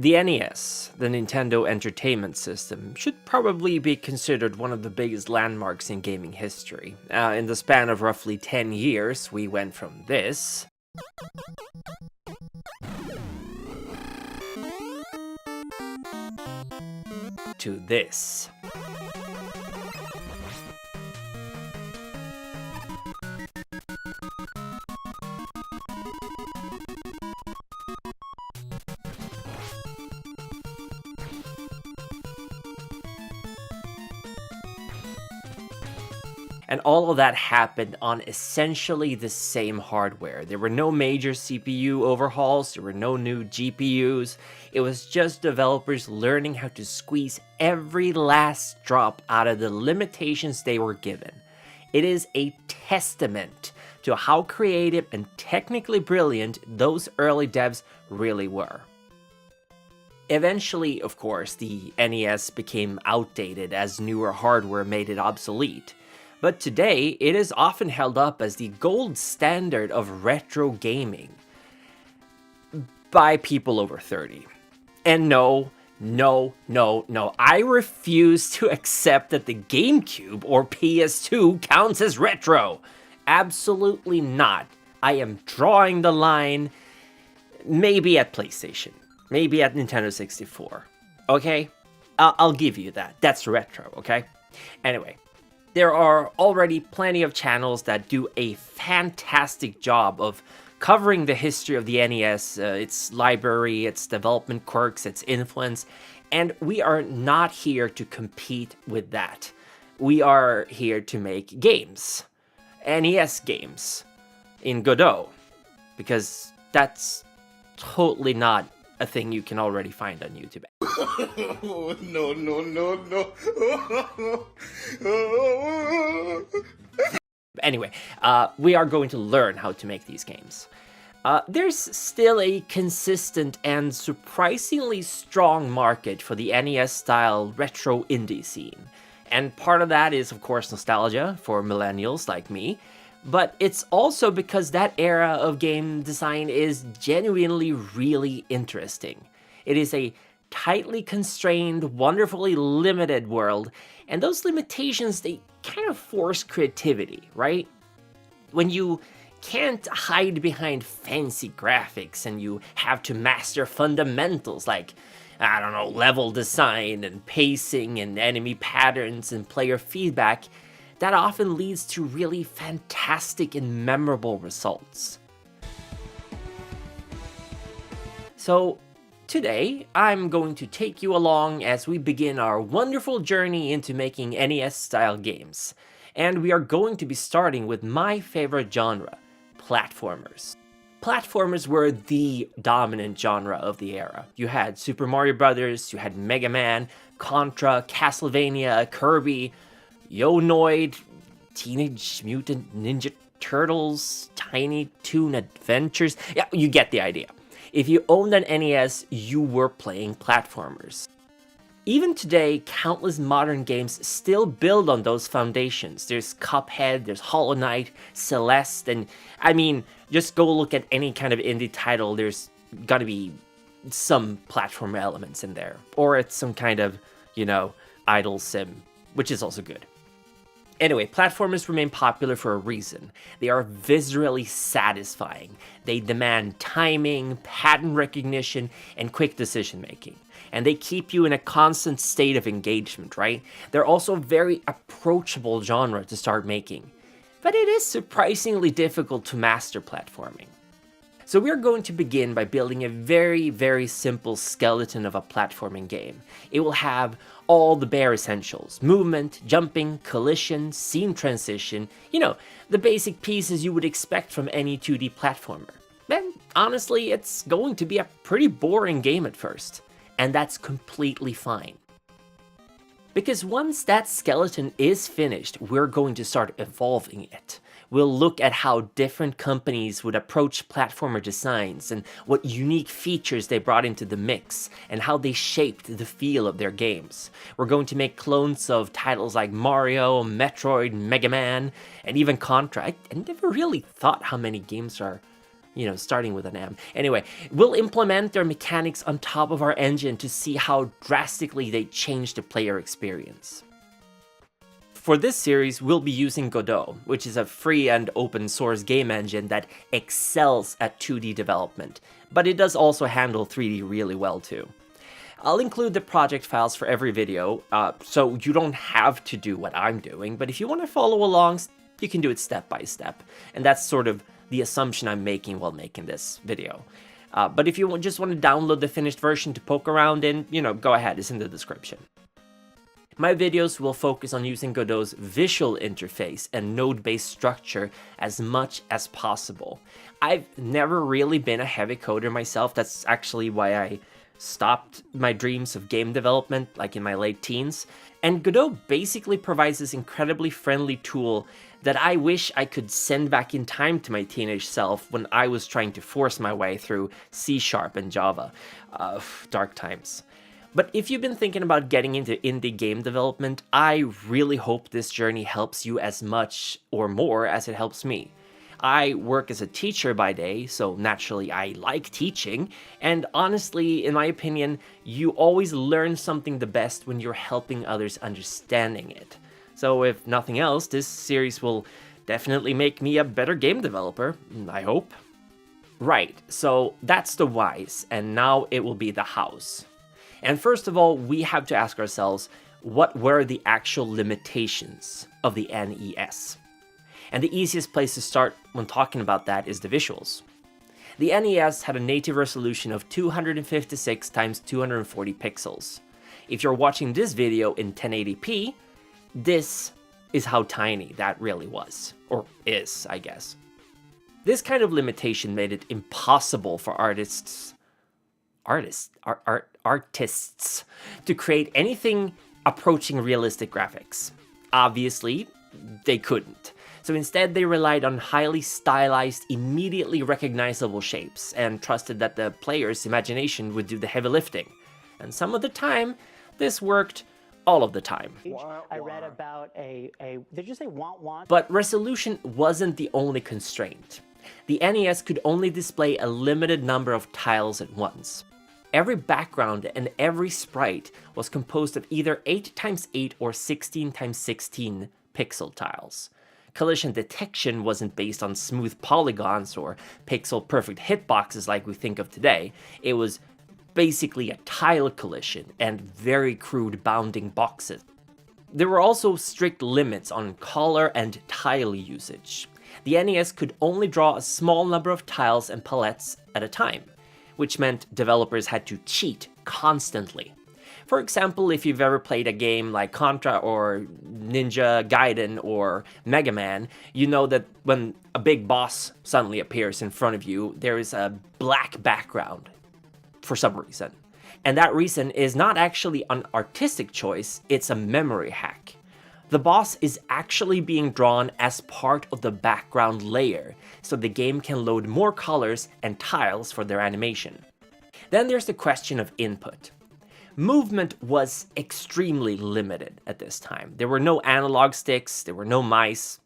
The NES, the Nintendo Entertainment System, should probably be considered one of the biggest landmarks in gaming history. In the span of roughly 10 years, we went from this to this. And all of that happened on essentially the same hardware. There were no major CPU overhauls, there were no new GPUs. It was just developers learning how to squeeze every last drop out of the limitations they were given. It is a testament to how creative and technically brilliant those early devs really were. Eventually, of course, the NES became outdated as newer hardware made it obsolete. But today, it is often held up as the gold standard of retro gaming by people over 30. And no, I refuse to accept that the GameCube or PS2 counts as retro. Absolutely not. I am drawing the line, maybe at PlayStation, maybe at Nintendo 64, okay? I'll give you that. That's retro, okay? Anyway. There are already plenty of channels that do a fantastic job of covering the history of the NES, its library, its development quirks, its influence, and we are not here to compete with that. We are here to make games. NES games. In Godot. Because that's totally not a thing you can already find on YouTube. No. Anyway, we are going to learn how to make these games. There's still a consistent and surprisingly strong market for the NES-style retro indie scene. And part of that is, of course, nostalgia for millennials like me. But it's also because that era of game design is genuinely really interesting. It is a tightly constrained, wonderfully limited world, and those limitations, they kind of force creativity, right? When you can't hide behind fancy graphics and you have to master fundamentals like, I don't know, level design and pacing and enemy patterns and player feedback, that often leads to really fantastic and memorable results. So today, I'm going to take you along as we begin our wonderful journey into making NES-style games. And we are going to be starting with my favorite genre, platformers. Platformers were the dominant genre of the era. You had Super Mario Bros., you had Mega Man, Contra, Castlevania, Kirby, Noid, Teenage Mutant Ninja Turtles, Tiny Toon Adventures. Yeah, you get the idea. If you owned an NES, you were playing platformers. Even today, countless modern games still build on those foundations. There's Cuphead, there's Hollow Knight, Celeste, and I mean, just go look at any kind of indie title, there's gotta be some platform elements in there. Or it's some kind of, idle sim, which is also good. Anyway, platformers remain popular for a reason. They are viscerally satisfying. They demand timing, pattern recognition, and quick decision-making. And they keep you in a constant state of engagement, right? They're also a very approachable genre to start making. But it is surprisingly difficult to master platforming. So we're going to begin by building a very, very simple skeleton of a platforming game. It will have all the bare essentials: movement, jumping, collision, scene transition, the basic pieces you would expect from any 2D platformer. And honestly, it's going to be a pretty boring game at first, and that's completely fine. Because once that skeleton is finished, we're going to start evolving it. We'll look at how different companies would approach platformer designs and what unique features they brought into the mix and how they shaped the feel of their games. We're going to make clones of titles like Mario, Metroid, Mega Man, and even Contra. I never really thought how many games are starting with an M. Anyway, we'll implement their mechanics on top of our engine to see how drastically they change the player experience. For this series, we'll be using Godot, which is a free and open source game engine that excels at 2D development, but it does also handle 3D really well too. I'll include the project files for every video, so you don't have to do what I'm doing, but if you want to follow along, you can do it step by step, and that's sort of the assumption I'm making while making this video. But if you just want to download the finished version to poke around in, go ahead, it's in the description. My videos will focus on using Godot's visual interface and node-based structure as much as possible. I've never really been a heavy coder myself. That's actually why I stopped my dreams of game development like in my late teens. And Godot basically provides this incredibly friendly tool that I wish I could send back in time to my teenage self when I was trying to force my way through C# and Java. Dark times. But if you've been thinking about getting into indie game development, I really hope this journey helps you as much or more as it helps me. I work as a teacher by day, so naturally I like teaching, and honestly, in my opinion, you always learn something the best when you're helping others understanding it. So if nothing else, this series will definitely make me a better game developer, I hope. Right, so that's the whys, and now it will be the hows. And first of all, we have to ask ourselves, what were the actual limitations of the NES? And the easiest place to start when talking about that is the visuals. The NES had a native resolution of 256 x 240 pixels. If you're watching this video in 1080p, this is how tiny that really was. Or is, I guess. This kind of limitation made it impossible for artists to create anything approaching realistic graphics. Obviously, they couldn't. So instead, they relied on highly stylized, immediately recognizable shapes and trusted that the player's imagination would do the heavy lifting. And some of the time, this worked all of the time. I read about did you say want? But resolution wasn't the only constraint. The NES could only display a limited number of tiles at once. Every background and every sprite was composed of either 8x8 or 16x16 pixel tiles. Collision detection wasn't based on smooth polygons or pixel-perfect hitboxes like we think of today. It was basically a tile collision and very crude bounding boxes. There were also strict limits on color and tile usage. The NES could only draw a small number of tiles and palettes at a time, which meant developers had to cheat constantly. For example, if you've ever played a game like Contra or Ninja Gaiden or Mega Man, you know that when a big boss suddenly appears in front of you, there is a black background for some reason. And that reason is not actually an artistic choice, it's a memory hack. The boss is actually being drawn as part of the background layer, so the game can load more colors and tiles for their animation. Then there's the question of input. Movement was extremely limited at this time. There were no analog sticks, there were no mice.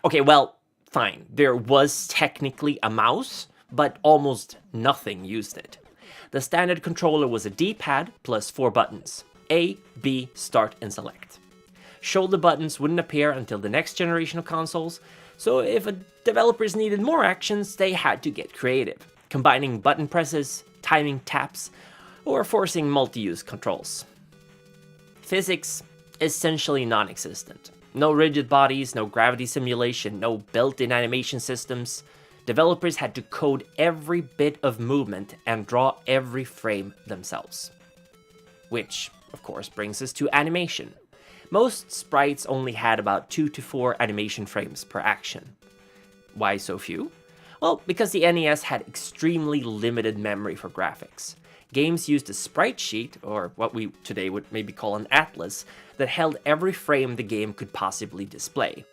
Okay, well, fine, there was technically a mouse, but almost nothing used it. The standard controller was a D-pad plus 4 buttons: A, B, start, and select. Shoulder buttons wouldn't appear until the next generation of consoles, so if developers needed more actions, they had to get creative, combining button presses, timing taps, or forcing multi-use controls. Physics, essentially non-existent. No rigid bodies, no gravity simulation, no built-in animation systems. Developers had to code every bit of movement and draw every frame themselves. Which, of course, brings us to animation. Most sprites only had about 2 to 4 animation frames per action. Why so few? Well, because the NES had extremely limited memory for graphics. Games used a sprite sheet, or what we today would maybe call an atlas, that held every frame the game could possibly display.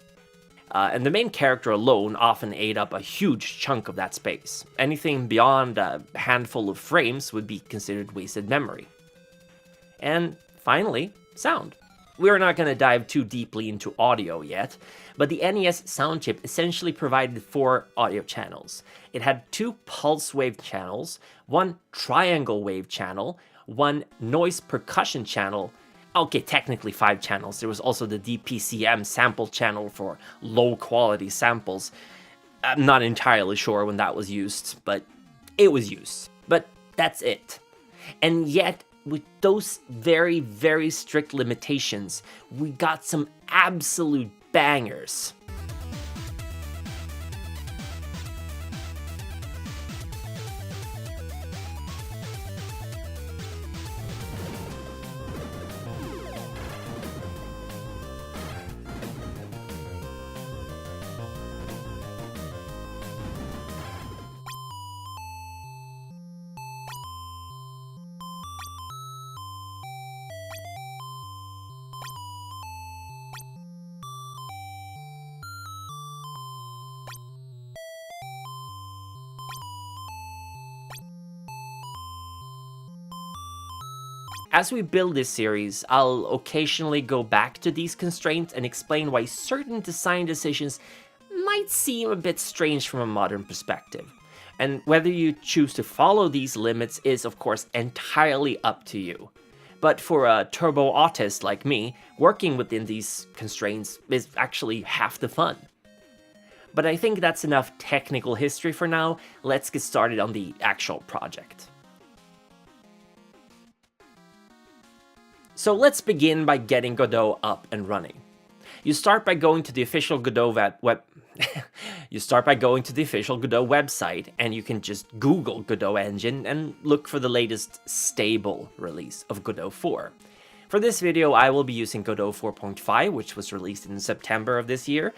And the main character alone often ate up a huge chunk of that space. Anything beyond a handful of frames would be considered wasted memory. And finally, sound. We're not going to dive too deeply into audio yet, but the NES sound chip essentially provided 4 audio channels. It had 2 pulse wave channels, 1 triangle wave channel, 1 noise percussion channel. Okay, technically 5 channels. There was also the DPCM sample channel for low quality samples. I'm not entirely sure when that was used, but it was used. But that's it. And yet, with those very, very strict limitations, we got some absolute bangers. As we build this series, I'll occasionally go back to these constraints and explain why certain design decisions might seem a bit strange from a modern perspective. And whether you choose to follow these limits is, of course, entirely up to you. But for a turbo autist like me, working within these constraints is actually half the fun. But I think that's enough technical history for now. Let's get started on the actual project. So let's begin by getting Godot up and running. You start by going to the official Godot website, and you can just Google Godot engine and look for the latest stable release of Godot 4. For this video, I will be using Godot 4.5, which was released in September of this year.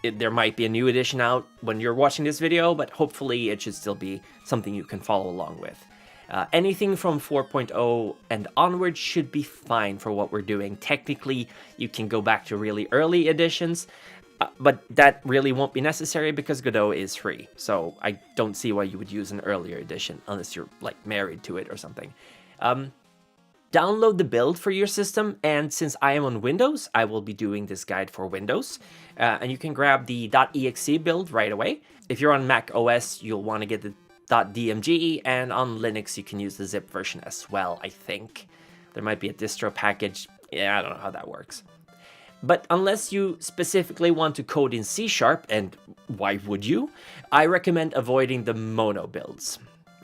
There might be a new edition out when you're watching this video, but hopefully it should still be something you can follow along with. Anything from 4.0 and onward should be fine for what we're doing. Technically, you can go back to really early editions, but that really won't be necessary because Godot is free. So I don't see why you would use an earlier edition unless you're like married to it or something. Download the build for your system, and since I am on Windows, I will be doing this guide for Windows. And you can grab the .exe build right away. If you're on Mac OS, you'll want to get the .dmg, and on Linux you can use the zip version as well, I think. There might be a distro package. Yeah, I don't know how that works. But unless you specifically want to code in C#, and why would you? I recommend avoiding the mono builds.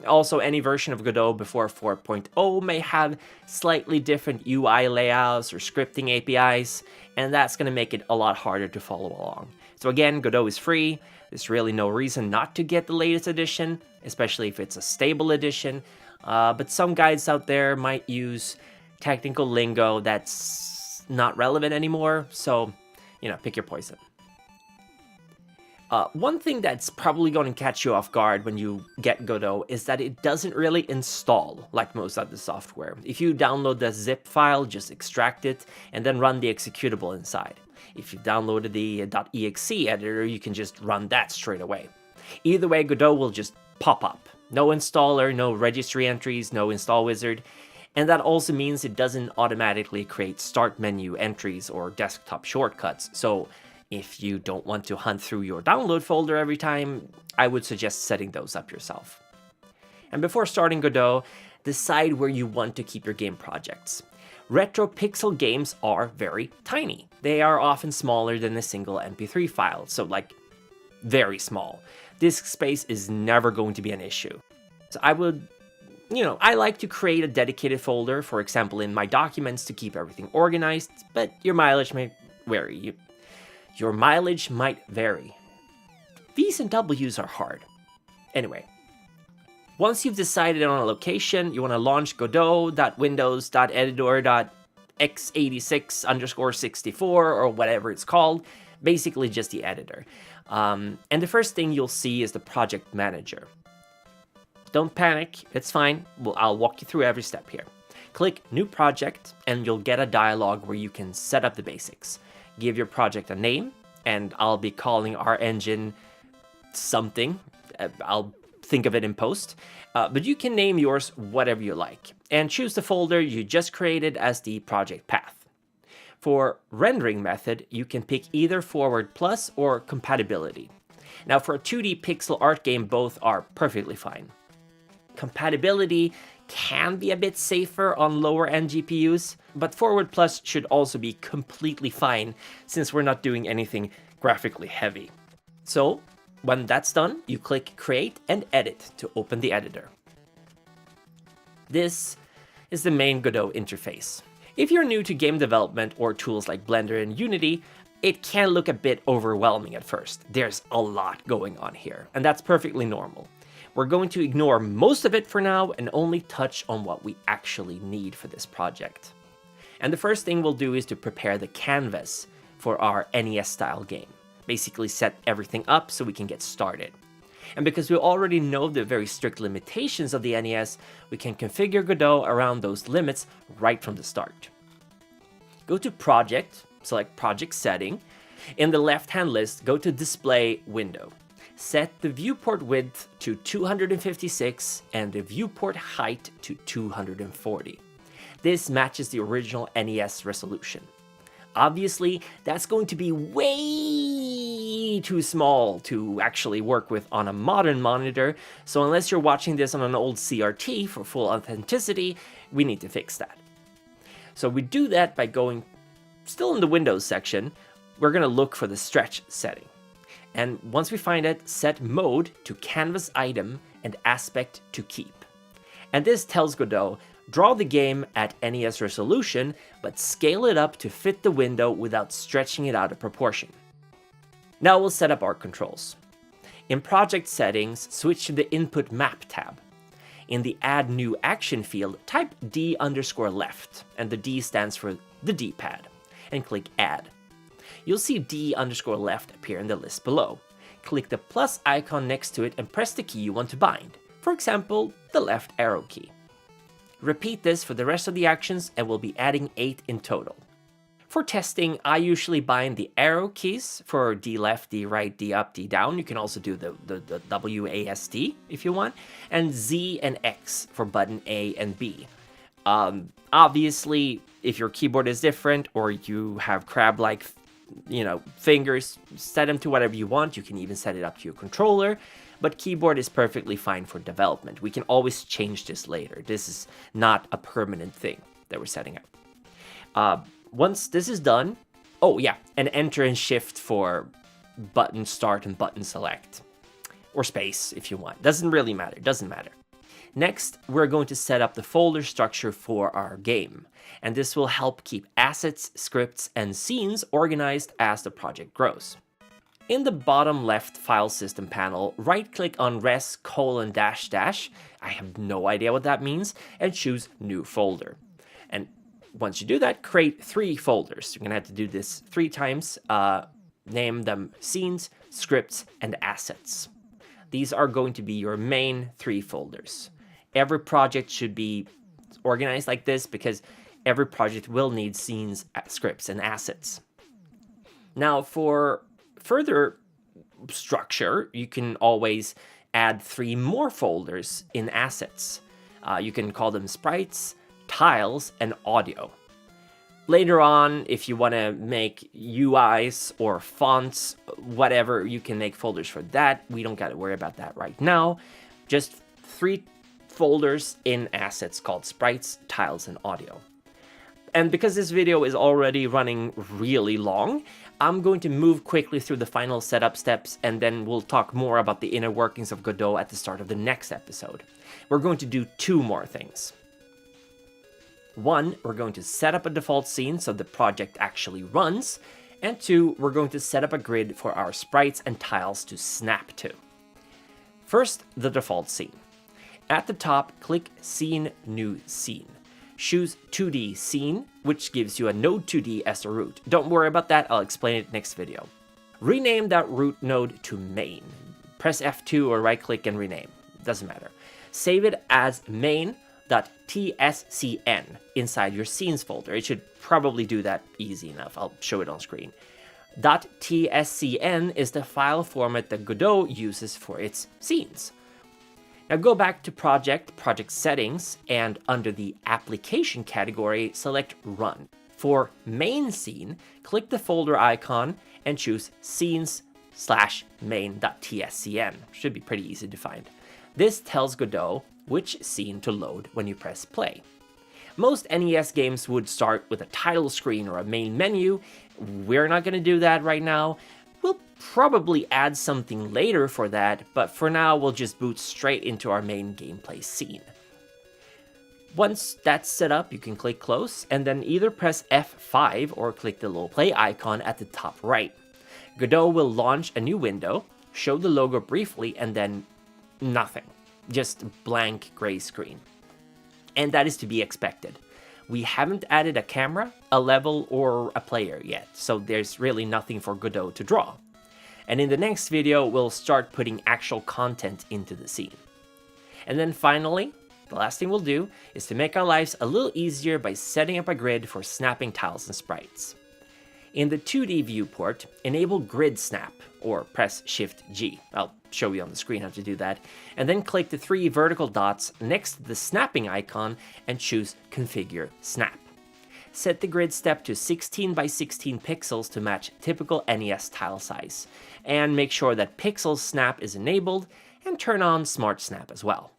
Also, any version of Godot before 4.0 may have slightly different UI layouts or scripting APIs, and that's going to make it a lot harder to follow along. So again, Godot is free. There's really no reason not to get the latest edition, especially if it's a stable edition. But some guides out there might use technical lingo that's not relevant anymore, so, pick your poison. One thing that's probably going to catch you off guard when you get Godot is that it doesn't really install like most other software. If you download the zip file, just extract it and then run the executable inside. If you've downloaded the .exe editor, you can just run that straight away. Either way, Godot will just pop up. No installer, no registry entries, no install wizard. And that also means it doesn't automatically create start menu entries or desktop shortcuts. So if you don't want to hunt through your download folder every time, I would suggest setting those up yourself. And before starting Godot, decide where you want to keep your game projects. Retro pixel games are very tiny. They are often smaller than a single MP3 file, so very small. Disk space is never going to be an issue. So I like to create a dedicated folder, for example, in my documents to keep everything organized, but your mileage may vary. V's and W's are hard. Anyway. Once you've decided on a location, you want to launch godot.windows.editor.x86_64 or whatever it's called, basically just the editor. And the first thing you'll see is the project manager. Don't panic, it's fine. I'll walk you through every step here. Click New Project, and you'll get a dialog where you can set up the basics. Give your project a name, and I'll be calling our engine something. I'll think of it in post, but you can name yours whatever you like, and choose the folder you just created as the project path. For rendering method, you can pick either forward plus or compatibility. Now for a 2D pixel art game, both are perfectly fine. Compatibility can be a bit safer on lower end GPUs, but forward plus should also be completely fine since we're not doing anything graphically heavy. So when that's done, you click Create and Edit to open the editor. This is the main Godot interface. If you're new to game development or tools like Blender and Unity, it can look a bit overwhelming at first. There's a lot going on here, and that's perfectly normal. We're going to ignore most of it for now and only touch on what we actually need for this project. And the first thing we'll do is to prepare the canvas for our NES-style game. Basically set everything up so we can get started. And because we already know the very strict limitations of the NES, we can configure Godot around those limits right from the start. Go to Project, select Project Setting. In the left-hand list, go to Display Window. Set the viewport width to 256 and the viewport height to 240. This matches the original NES resolution. Obviously, that's going to be way too small to actually work with on a modern monitor, so unless you're watching this on an old CRT for full authenticity, we need to fix that. So we do that by going, still in the Windows section, we're going to look for the stretch setting. And once we find it, set mode to canvas item and aspect to keep. And this tells Godot, draw the game at NES resolution, but scale it up to fit the window without stretching it out of proportion. Now we'll set up our controls. In project settings, switch to the input map tab. In the add new action field, type D_left, and the D stands for the D-pad, and click add. You'll see D_left appear in the list below. Click the plus icon next to it and press the key you want to bind, for example, the left arrow key. Repeat this for the rest of the actions and we'll be adding 8 in total. For testing, I usually bind the arrow keys for D left, D right, D up, D down. You can also do the WASD if you want, and Z and X for button A and B. Obviously, if your keyboard is different or you have crab-like fingers, set them to whatever you want. You can even set it up to your controller, but keyboard is perfectly fine for development. We can always change this later. This is not a permanent thing that we're setting up. Once this is done, oh yeah, and enter and shift for button start and button select, or space if you want. Doesn't really matter, doesn't matter. Next, we're going to set up the folder structure for our game, and this will help keep assets, scripts, and scenes organized as the project grows. In the bottom left file system panel, right-click on res:// I have no idea what that means, and choose New Folder. And once you do that, create 3 folders. You're going to have to do this 3 times. Name them Scenes, Scripts, and Assets. These are going to be your main 3 folders. Every project should be organized like this because every project will need scenes, scripts, and assets. Now, for further structure, you can always add 3 more folders in assets. You can call them sprites, tiles, and audio. Later on, if you want to make UIs or fonts, whatever, you can make folders for that. We don't got to worry about that right now. Just 3 folders in assets called sprites, tiles, and audio. And because this video is already running really long, I'm going to move quickly through the final setup steps, and then we'll talk more about the inner workings of Godot at the start of the next episode. We're going to do 2 more things. 1, we're going to set up a default scene so the project actually runs, and 2, we're going to set up a grid for our sprites and tiles to snap to. First, the default scene. At the top, click Scene, New Scene. Choose 2D Scene, which gives you a node 2D as a root. Don't worry about that, I'll explain it next video. Rename that root node to main. Press F2 or right-click and rename. Doesn't matter. Save it as main.tscn inside your scenes folder. It should probably do that easy enough. I'll show it on screen. .tscn is the file format that Godot uses for its scenes. Now go back to Project Settings, and under the Application category, select Run. For main scene, click the folder icon and choose scenes/main.tscn. Should be pretty easy to find. This tells Godot which scene to load when you press play. Most NES games would start with a title screen or a main menu. We're not going to do that right now. We'll probably add something later for that, but for now we'll just boot straight into our main gameplay scene. Once that's set up, you can click close and then either press F5 or click the little play icon at the top right. Godot will launch a new window, show the logo briefly, and then nothing. Just blank gray screen. And that is to be expected. We haven't added a camera, a level, or a player yet, so there's really nothing for Godot to draw. And in the next video, we'll start putting actual content into the scene. And then finally, the last thing we'll do is to make our lives a little easier by setting up a grid for snapping tiles and sprites. In the 2D viewport, enable Grid Snap, or press Shift-G. I'll show you on the screen how to do that. And then click the 3 vertical dots next to the snapping icon and choose Configure Snap. Set the grid step to 16 by 16 pixels to match typical NES tile size. And make sure that Pixel Snap is enabled, and turn on Smart Snap as well.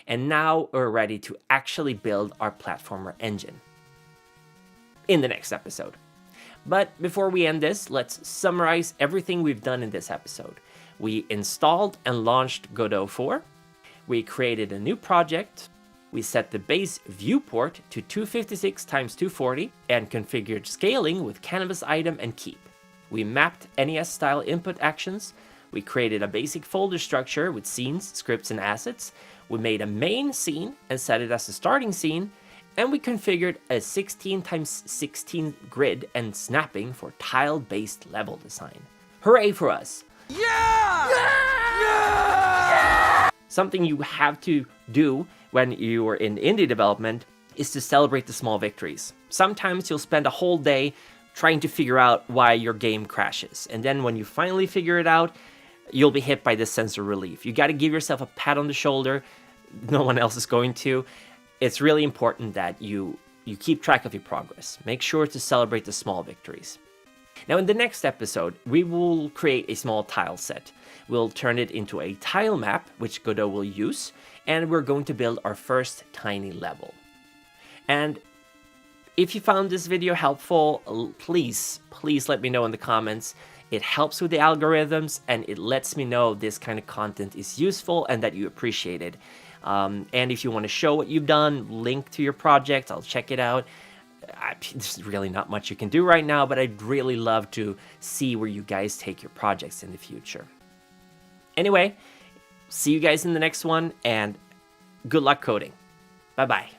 And now we're ready to actually build our platformer engine in the next episode. But before we end this, let's summarize everything we've done in this episode. We installed and launched Godot 4. We created a new project. We set the base viewport to 256 x 240 and configured scaling with canvas item and keep. We mapped NES-style input actions. We created a basic folder structure with scenes, scripts, and assets. We made a main scene and set it as the starting scene. And we configured a 16 x 16 grid and snapping for tile-based level design. Hooray for us! Yeah! Yeah! Something you have to do when you are in indie development is to celebrate the small victories. Sometimes you'll spend a whole day trying to figure out why your game crashes. And then when you finally figure it out, you'll be hit by this sense of relief. You gotta give yourself a pat on the shoulder. No one else is going to. It's really important that you keep track of your progress. Make sure to celebrate the small victories. Now in the next episode, we will create a small tile set. We'll turn it into a tile map, which Godot will use, and we're going to build our first tiny level. And if you found this video helpful, please let me know in the comments. It helps with the algorithms, and it lets me know this kind of content is useful and that you appreciate it. And if you want to show what you've done, link to your project, I'll check it out. There's really not much you can do right now, but I'd really love to see where you guys take your projects in the future. Anyway, see you guys in the next one, and good luck coding. Bye-bye.